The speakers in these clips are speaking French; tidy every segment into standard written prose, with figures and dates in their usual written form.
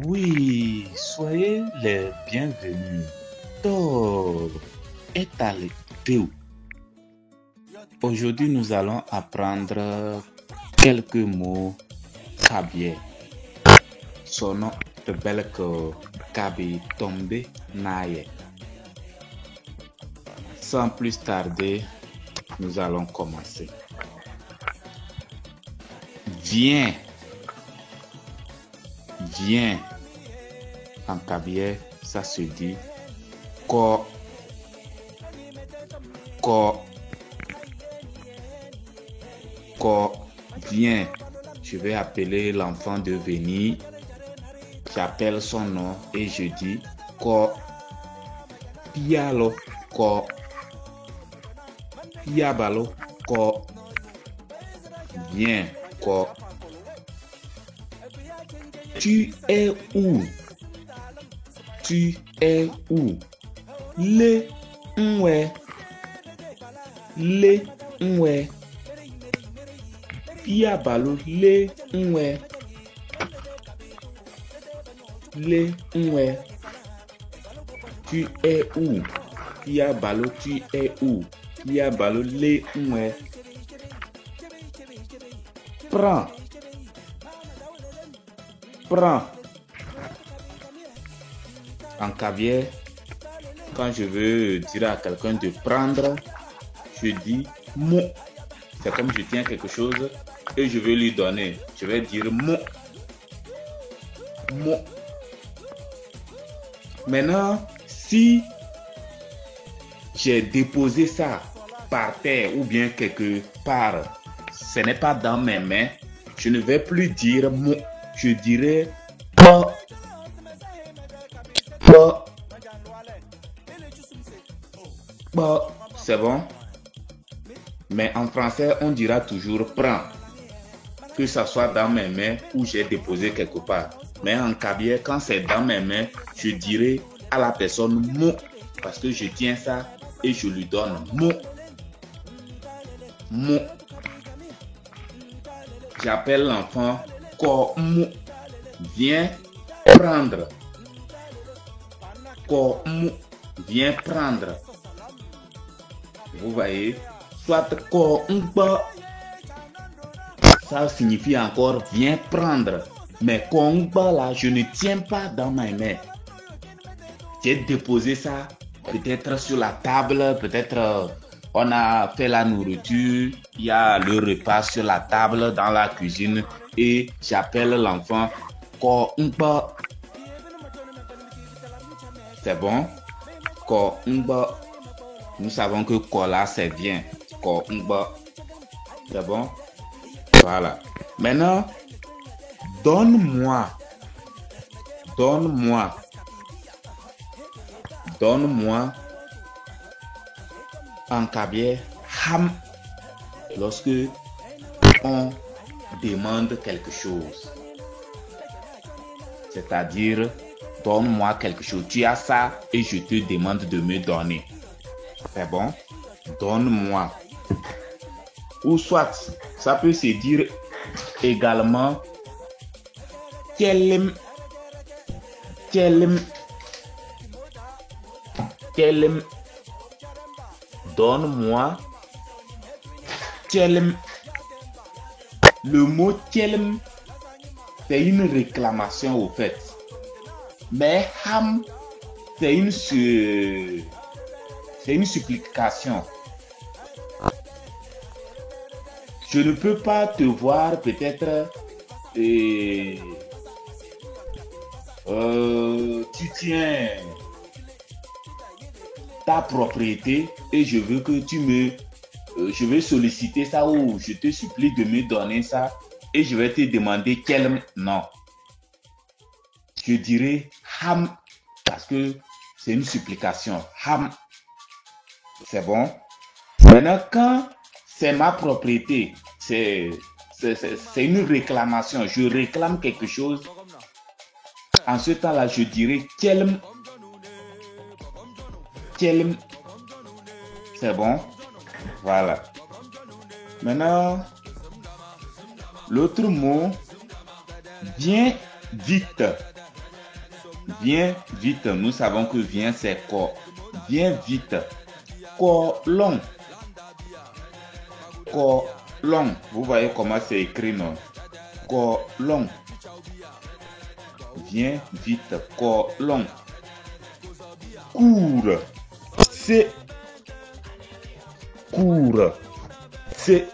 Oui, soyez les bienvenus. Tout est à l'écoute. Aujourd'hui, nous allons apprendre quelques mots kabyé. Son nom est bel que Kabi Tombe Naye. Sans plus tarder, nous allons commencer. Viens, viens. En kabyé, ça se dit ko, ko, ko. Viens. Je vais appeler l'enfant de venir. J'appelle son nom et je dis ko, pialo, ko, piabalo, ko. Viens, ko. Tu es où? Tu es où? Le nwe. Le nwe. Piabalo le nwe. Le nwe. Tu es où? Piabalo tu es où? Piabalo le nwe. Prends. Prends. En kabyé, quand je veux dire à quelqu'un de prendre, je dis mo. C'est comme je tiens quelque chose et je veux lui donner. Je vais dire mo. Mo. Maintenant, si j'ai déposé ça par terre ou bien quelque part, ce n'est pas dans mes mains, je ne vais plus dire mo. Je dirais pas. Pas. Pas. C'est bon? Mais en français, on dira toujours prends. Que ça soit dans mes mains ou j'ai déposé quelque part. Mais en kabyé, quand c'est dans mes mains, je dirais à la personne mo. Parce que je tiens ça et je lui donne mo. Mo. J'appelle l'enfant ko mo. Viens prendre. Ko mo. Viens prendre. Vous voyez? Soit ko ngba. Ça signifie encore viens prendre. Mais ko ngba là, je ne tiens pas dans ma main. J'ai déposé ça peut-être sur la table, peut-être on a fait la nourriture, il y a le repas sur la table dans la cuisine et j'appelle l'enfant ko ngba. C'est bon? Ko ngba. Nous savons que ko là c'est viens. Ko ngba. C'est bon? Voilà. Maintenant, donne-moi. Donne-moi. Donne-moi. En kabyé, ham. Lorsque on demande quelque chose. C'est-à-dire, donne-moi quelque chose. Tu as ça et je te demande de me donner. C'est bon? Donne-moi. Ou soit, ça peut se dire également kelim, kelim, kelim. Donne-moi kelim. Le mot kelim, c'est une réclamation au fait. Mais ham, c'est une supplication. Je ne peux pas te voir peut-être tu tiens ta propriété et je veux que je vais solliciter ça ou je te supplie de me donner ça et je vais te demander quel non. Je dirais ham parce que c'est une supplication. Ham. C'est bon? Maintenant, quand c'est ma propriété, c'est une réclamation. Je réclame quelque chose. En ce temps-là, je dirais kelm. Kelm. C'est bon? Voilà. Maintenant, l'autre mot, viens vite. Viens vite. Nous savons que viens, c'est corps. Viens vite. Colon. Colon. Vous voyez comment c'est écrit, non? Colon. Viens vite. Colon. Cours. C'est. Cours. C'est.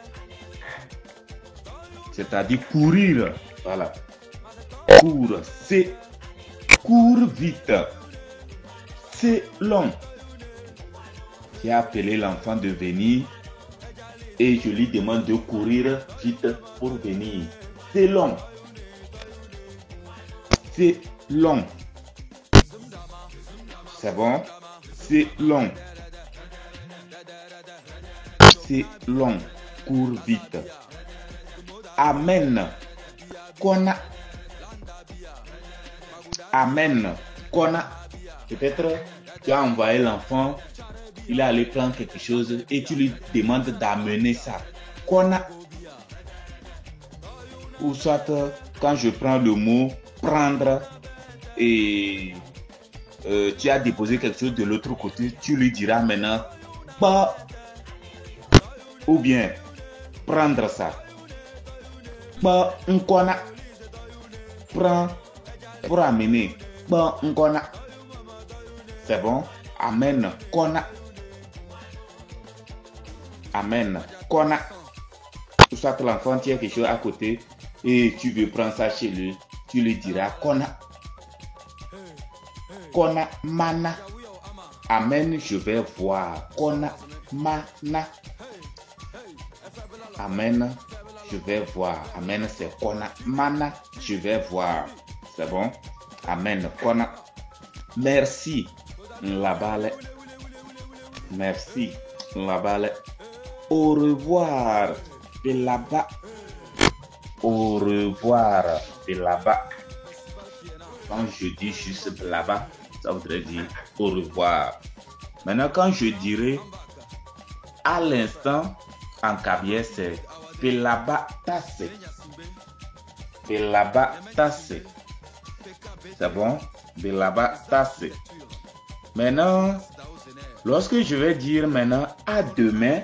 C'est-à-dire courir. Voilà. Cours. C'est. Cours vite. C'est long. J'ai appelé l'enfant de venir et je lui demande de courir vite pour venir. C'est long. C'est long. C'est bon? C'est long. C'est long. Cours vite. Amen. Kona. Amen. Kona. Peut-être tu as envoyé l'enfant, il est allé prendre quelque chose et tu lui demandes d'amener ça. Kona. Ou soit quand je prends le mot prendre et tu as déposé quelque chose de l'autre côté, tu lui diras maintenant bah, ou bien prendre ça. Bah, nkona. Prends pour amener. Bah, nkona. C'est bon? Amen. Kona. Amen. Kona. Tout ça que l'enfant tient quelque chose à côté et tu veux prendre ça chez lui, tu lui diras Kona. Kona mana. Amen, je vais voir. Kona mana. Amen, je vais voir. Amen, c'est Kona mana. Je vais voir. C'est bon? Amen. Kona. Merci. La balle. Merci. La balle. Au revoir. De là-bas. Au revoir. De là-bas. Quand je dis juste là-bas, ça voudrait dire au revoir. Maintenant, quand je dirais à l'instant, en cabier, c'est de là-bas tasse. De là-bas tasse. C'est bon? De là-bas tasse. Maintenant, lorsque je vais dire maintenant à demain,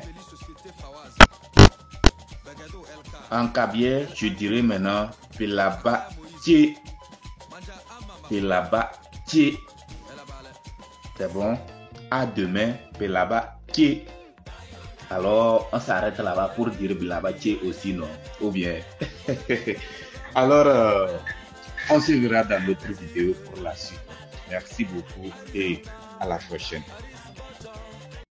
en cabier, je dirais maintenant de là-bas tié. De là-bas tié. C'est bon? À demain, de là-bas tié. Alors, on s'arrête là-bas pour dire de là-bas tié aussi, non? Ou bien. Alors, on se verra dans notre vidéo pour la suite. Merci beaucoup et à la prochaine.